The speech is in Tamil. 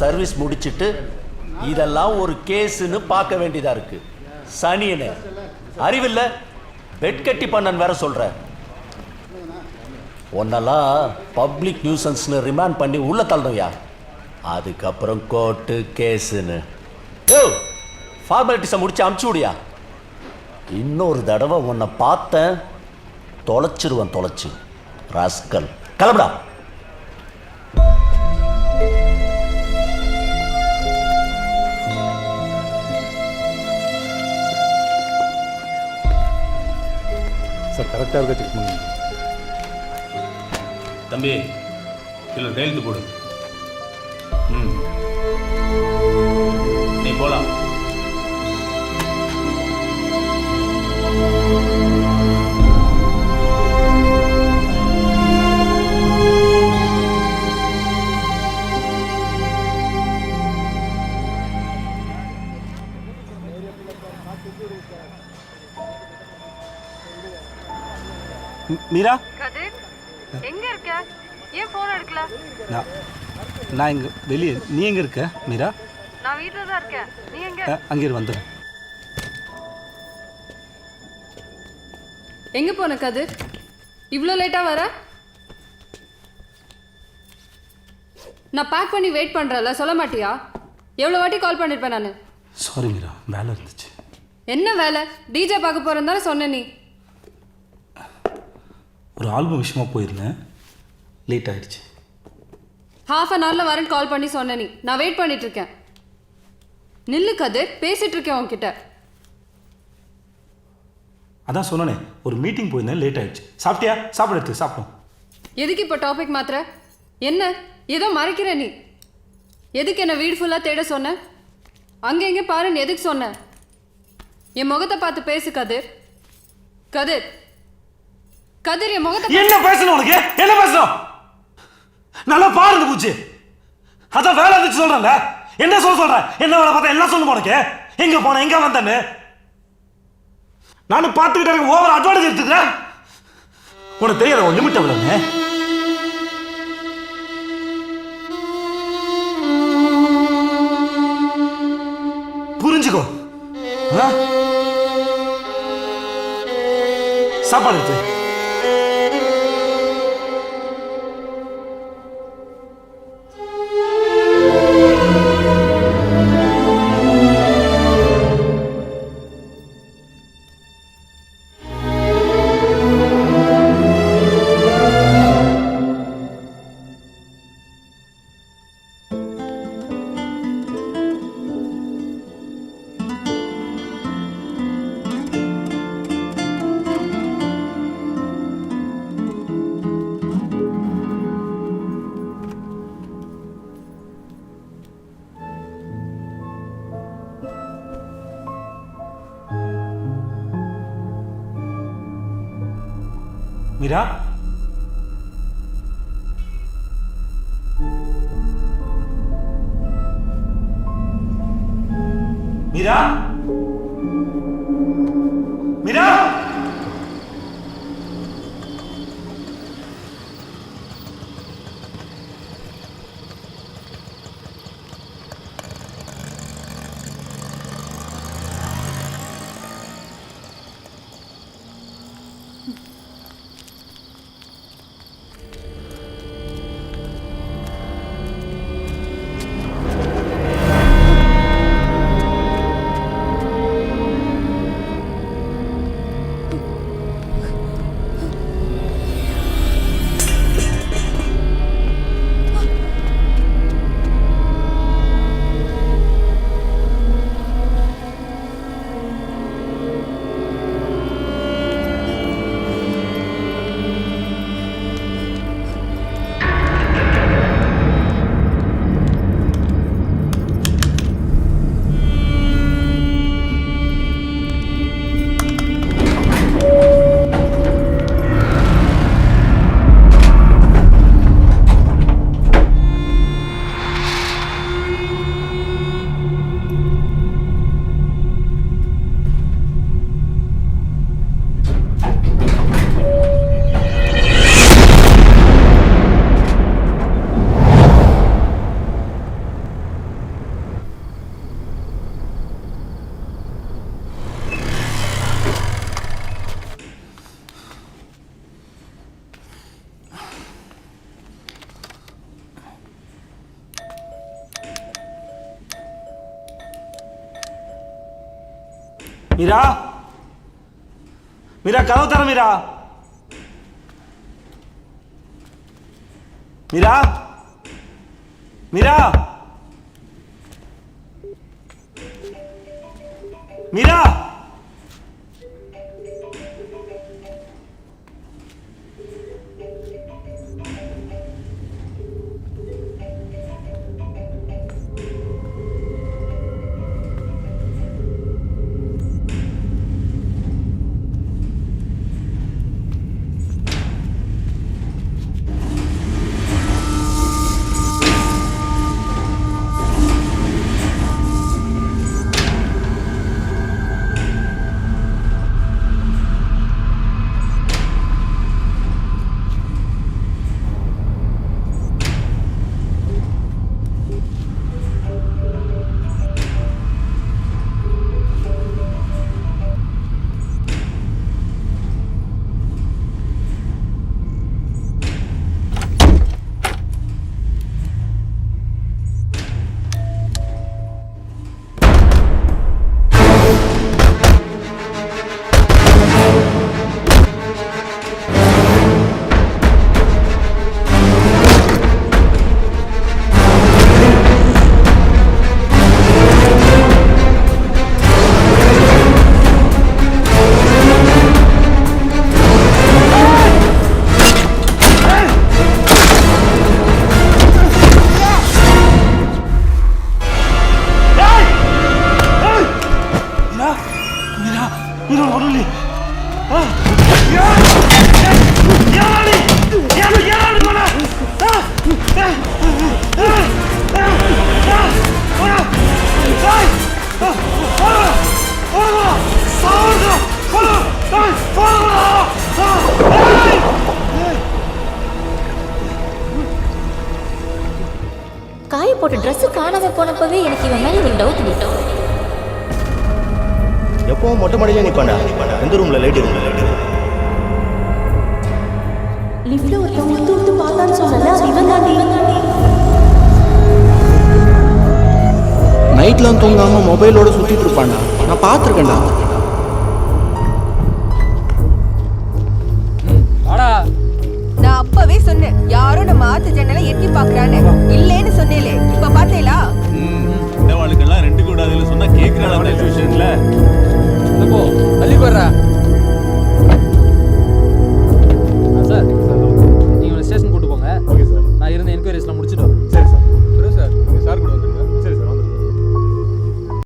சர்வீஸ் முடிச்சிட்டு இதெல்லாம் ஒரு கேஸ்னு பார்க்க வேண்டியதா இருக்கு. சனியனே அறிவில்ல, பெட் கட்டி பண்ணன் வேற சொல்ற. ஒன்னெல்லாம் பப்ளிக் நியூசன்ஸ்னு ரிமாண்ட் பண்ணி உள்ள தள்ளணும்யா. அதுக்கப்புறம் கோர்ட்டு கேஸுன்னு ஃபார்மாலிட்டிஸை முடிச்சு அமுச்சு விடியா. இன்னொரு தடவை உன்னை பார்த்தேன் தொலைச்சிருவன், தொலைச்சு ராஸ்கல். கிளம்புடா. சார் கரெக்டாக இருக்க செக் பண்ணுங்க. தம்பி இதில் கையெழுத்து போடு. நீ போலாம். மீரா, கதிர் எங்க இருக்க? ஏன் போன் எடுக்கல? நான் இங்கே வெளியே. நீ எங்கே இருக்க மீரா? நான் வீட்டில் தான் இருக்கேன். நீ எங்க? அங்கே வந்துடுறேன். எங்க போன கதிர்? இவ்வளோ லேட்டாக வர? நான் பேக் பண்ணி வெயிட் பண்ணுறேன்ல, சொல்ல மாட்டியா? எவ்வளோ வாட்டி கால் பண்ணியிருப்பேன் நான். சாரி மீரா, வேலை இருந்துச்சு. என்ன வேலை? டிஜே பார்க்க போகிறேன் தானே சொன்ன நீ. ஒரு ஆல்பம் விஷயமா போயிருந்தேன், லேட் ஆகிடுச்சு. ஹாஃப் அன் ஹவரில் வரேன்னு கால் பண்ணி சொன்ன நீ. நான் வெயிட் பண்ணிட்டு இருக்கேன். நில்லு கதிர், பேசிட்டு இருக்கேன் உன்கிட்ட. அதான் சொன்னனே, ஒரு மீட்டிங் போயிருந்தேன், லேட் ஆகிடுச்சு. சாப்பிட்டியா? சாப்பிட எடுத்து சாப்பிட்டோம். எதுக்கு இப்போ டாபிக் மாத்திர? என்ன ஏதோ மறைக்கிற நீ? எதுக்கு என்ன வீடு ஃபுல்லாக தேட சொன்ன? அங்கே எங்கே பாருன்னு எதுக்கு சொன்ன? என் முகத்தை பார்த்து பேசு கதிர். கதிர் கதிர், என் முகத்தை என்ன பேசணும் உனக்கு? என்ன பேசணும்? நல்லா பாருங்க பூச்சி. அதான் வேலை இருந்துச்சு சொல்றேன்ல. என்ன சொல்றேன்? என்ன வேலை பார்த்தா எல்லாம் சொல்லணும் உனக்கு. எங்க போன, எங்க வந்தேன்னு நானும் பார்த்துக்கிட்டே இருக்க. ஓவர் அட்வான்டேஜ் எடுத்துக்கிறேன். உனக்கு தெரியாத ஒரு லிமிட் எவ்வளவுன்னு? புரிஞ்சுக்கோ. சாப்பாடு எடுத்து. மீரா, மீரா, மீரா. மீரா மீரா கதவு தர மீரா மீரா மீரா மீரா காய போட்ட ட்ரெஸ் காணாம போனப்பவே எனக்கு இவன் மேல ஒரு டவுட் விட்டோம். எப்பவும் மொட்டை மாடியிலே நிப்பாண்டா. எந்த ரூம்ல லைட் இருக்கு? லிஃப்ட்ல ஒருத்தவங்க உத்து உத்து பார்த்தான்னு சொன்னல, அது இவன் தாண்டி. நைட்லாம் தூங்காம மொபைலோட சுத்திட்டு இருப்பாண்டா. நான் பார்த்துருக்கேன்டா. நான் அப்பவே சொன்னேன் யாரும் நம்ம ஆத்து ஜன்னலை எட்டி பாக்குறான்னு. இல்லேன்னு சொன்னேலே, இப்ப பாத்தீங்களா?